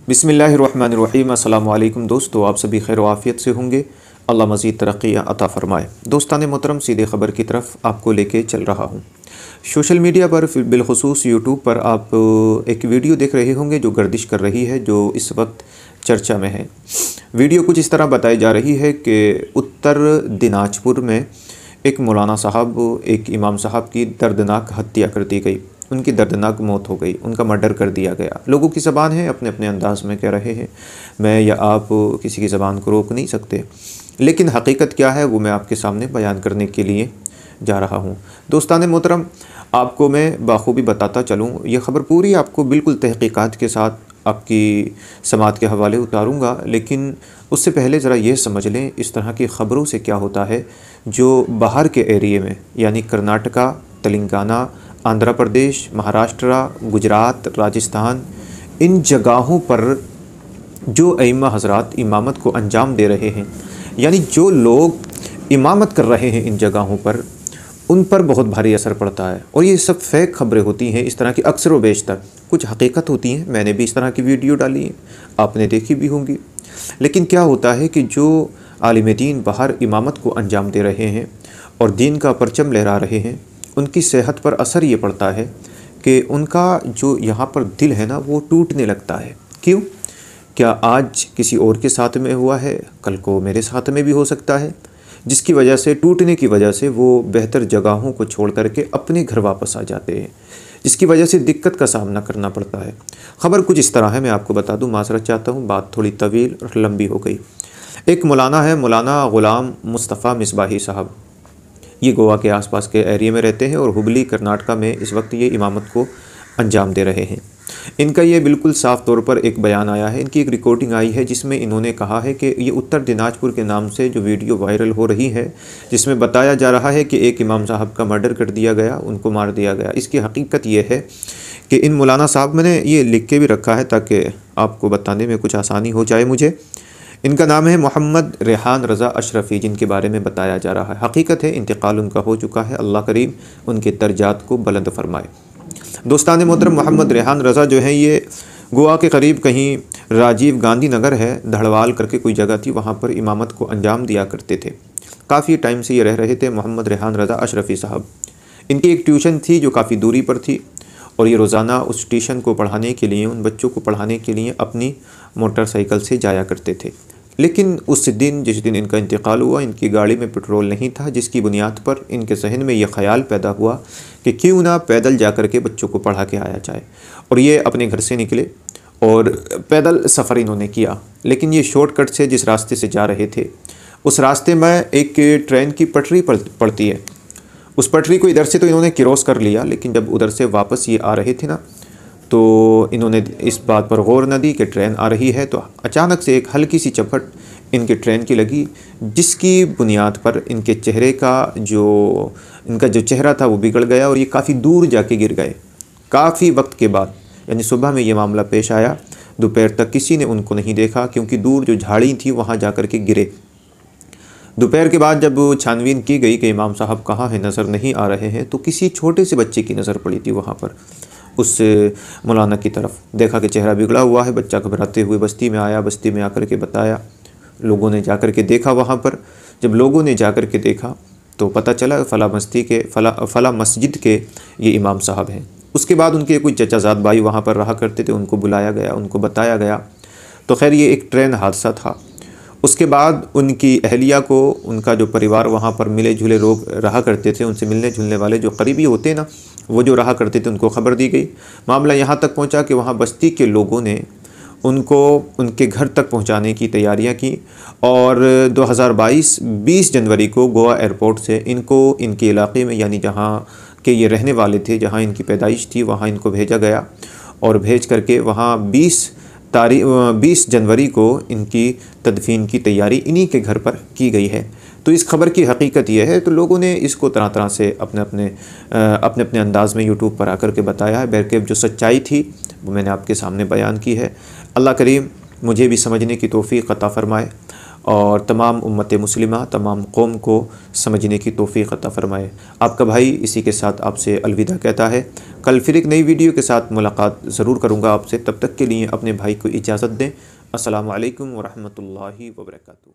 बिस्मिल्लाहिर्रहमानिर्रहीम। अस्सलाम वालेकुम दोस्तों, आप सभी खैर आफ़ियत से होंगे। अल्लाह मज़ीद तरक्कियाँ अता फ़रमाए। दोस्तान मोहतरम, सीधे ख़बर की तरफ आपको लेके चल रहा हूँ। सोशल मीडिया पर बिलखुसूस यूट्यूब पर आप एक वीडियो देख रहे होंगे जो गर्दिश कर रही है, जो इस वक्त चर्चा में है। वीडियो कुछ इस तरह बताई जा रही है कि उत्तर दिनाजपुर में एक मौलाना साहब, एक इमाम साहब की दर्दनाक हत्या कर दी गई। उनकी दर्दनाक मौत हो गई, उनका मर्डर कर दिया गया। लोगों की ज़बान है, अपने अपने अंदाज़ में कह रहे हैं। मैं या आप किसी की ज़बान को रोक नहीं सकते, लेकिन हकीकत क्या है वो मैं आपके सामने बयान करने के लिए जा रहा हूँ। दोस्तान मोहतरम, आपको मैं बाखूबी बताता चलूँ, ये ख़बर पूरी आपको बिल्कुल तहक़ीक़ात के साथ आपकी समात के हवाले उतारूँगा, लेकिन उससे पहले ज़रा ये समझ लें इस तरह की ख़बरों से क्या होता है जो बाहर के एरिए में, यानी कर्नाटका, तेलंगाना, आंध्र प्रदेश, महाराष्ट्र, गुजरात, राजस्थान, इन जगहों पर जो अइम्मा हज़रात इमामत को अंजाम दे रहे हैं, यानी जो लोग इमामत कर रहे हैं इन जगहों पर, उन पर बहुत भारी असर पड़ता है। और ये सब फेक खबरें होती हैं, इस तरह की अक्सर व बेशतर। कुछ हकीकत होती हैं, मैंने भी इस तरह की वीडियो डाली है, आपने देखी भी होंगी। लेकिन क्या होता है कि जो आलिम दीन बाहर इमामत को अंजाम दे रहे हैं और दीन का परचम लहरा रहे हैं, उनकी सेहत पर असर ये पड़ता है कि उनका जो यहाँ पर दिल है ना, वो टूटने लगता है। क्यों? क्या आज किसी और के साथ में हुआ है, कल को मेरे साथ में भी हो सकता है, जिसकी वजह से, टूटने की वजह से वो बेहतर जगहों को छोड़ करके अपने घर वापस आ जाते हैं, जिसकी वजह से दिक्कत का सामना करना पड़ता है। ख़बर कुछ इस तरह है, मैं आपको बता दूँ, माज़रत चाहता हूँ, बात थोड़ी तवील और लंबी हो गई। एक मौलाना है, मौलाना ग़ुलाम मुस्तफ़ा मिसबाही साहब। ये गोवा के आसपास के एरिया में रहते हैं और हुबली कर्नाटका में इस वक्त ये इमामत को अंजाम दे रहे हैं। इनका ये बिल्कुल साफ़ तौर पर एक बयान आया है, इनकी एक रिकॉर्डिंग आई है जिसमें इन्होंने कहा है कि ये उत्तर दिनाजपुर के नाम से जो वीडियो वायरल हो रही है, जिसमें बताया जा रहा है कि एक इमाम साहब का मर्डर कर दिया गया, उनको मार दिया गया। इसकी हकीकत ये है कि इन मौलाना साहब, मैंने ये लिख के भी रखा है ताकि आपको बताने में कुछ आसानी हो जाए मुझे। इनका नाम है मोहम्मद रेहान रज़ा अशरफ़ी, जिनके बारे में बताया जा रहा है। हकीकत है इंतकाल उनका हो चुका है, अल्लाह करीम उनके दर्जात को बुलंद फरमाए। दोस्तान मोहतरम, मोहम्मद रेहान रज़ा जो है ये गोवा के करीब कहीं राजीव गांधी नगर है, धड़वाल करके कोई जगह थी, वहाँ पर इमामत को अंजाम दिया करते थे। काफ़ी टाइम से ये रह रहे थे मोहम्मद रेहान रज़ा अशरफ़ी साहब। इनकी एक ट्यूशन थी जो काफ़ी दूरी पर थी और ये रोज़ाना उस ट्यूशन को पढ़ाने के लिए, उन बच्चों को पढ़ाने के लिए अपनी मोटरसाइकिल से जाया करते थे। लेकिन उस दिन, जिस दिन इनका इंतकाल हुआ, इनकी गाड़ी में पेट्रोल नहीं था, जिसकी बुनियाद पर इनके जहन में ये ख़याल पैदा हुआ कि क्यों ना पैदल जा कर के बच्चों को पढ़ा के आया जाए। और ये अपने घर से निकले और पैदल सफ़र इन्होंने किया। लेकिन ये शॉर्टकट से जिस रास्ते से जा रहे थे, उस रास्ते में एक ट्रेन की पटरी पड़ती है। उस पटरी को इधर से तो इन्होंने क्रॉस कर लिया, लेकिन जब उधर से वापस ये आ रहे थे ना, तो इन्होंने इस बात पर गौर न दी कि ट्रेन आ रही है। तो अचानक से एक हल्की सी चपट इनके ट्रेन की लगी, जिसकी बुनियाद पर इनके चेहरे का इनका जो चेहरा था वो बिगड़ गया और ये काफ़ी दूर जाके गिर गए। काफ़ी वक्त के बाद, यानी सुबह में ये मामला पेश आया, दोपहर तक किसी ने उनको नहीं देखा, क्योंकि दूर जो झाड़ी थी वहाँ जा कर के गिरे। दोपहर के बाद जब छानबीन की गई कि इमाम साहब कहाँ हैं, नज़र नहीं आ रहे हैं, तो किसी छोटे से बच्चे की नज़र पड़ी थी वहाँ पर। उस मौलाना की तरफ देखा कि चेहरा बिगड़ा हुआ है। बच्चा घबराते हुए बस्ती में आया, बस्ती में आकर के बताया। लोगों ने जाकर के देखा वहाँ पर। जब लोगों ने जाकर के देखा तो पता चला फला मस्जिद के ये इमाम साहब हैं। उसके बाद उनके कुछ चचाजाद भाई वहाँ पर रहा करते थे, उनको बुलाया गया, उनको बताया गया। तो खैर ये एक ट्रेन हादसा था। उसके बाद उनकी अहलिया को, उनका जो परिवार वहाँ पर मिले जुले लोग रहा करते थे, उनसे मिलने जुलने वाले जो करीबी होते ना, वो जो रहा करते थे, उनको ख़बर दी गई। मामला यहाँ तक पहुँचा कि वहाँ बस्ती के लोगों ने उनको उनके घर तक पहुँचाने की तैयारियाँ की और 2020 जनवरी को गोवा एयरपोर्ट से इनको इनके इलाके में, यानी जहाँ के ये रहने वाले थे, जहाँ इनकी पैदाइश थी, वहाँ इनको भेजा गया। और भेज करके वहाँ 20 जनवरी को इनकी तदफीन की तैयारी इन्हीं के घर पर की गई है। तो इस खबर की हकीकत यह है। तो लोगों ने इसको तरह तरह से अपने अपने अंदाज़ में यूट्यूब पर आकर के बताया है। बहरकेफ जो सच्चाई थी वो मैंने आपके सामने बयान की है। अल्लाह करीम मुझे भी समझने की तौफीक अता फ़रमाए और तमाम उम्मत मुस्लिमा, तमाम कौम को समझने की तौफ़ीक़ अता फ़रमाए। आपका भाई इसी के साथ आपसे अलविदा कहता है। कल फिर एक नई वीडियो के साथ मुलाकात ज़रूर करूँगा आपसे। तब तक के लिए अपने भाई को इजाज़त दें। अस्सलामु अलैकुम व रहमतुल्लाहि व बरकातुहू।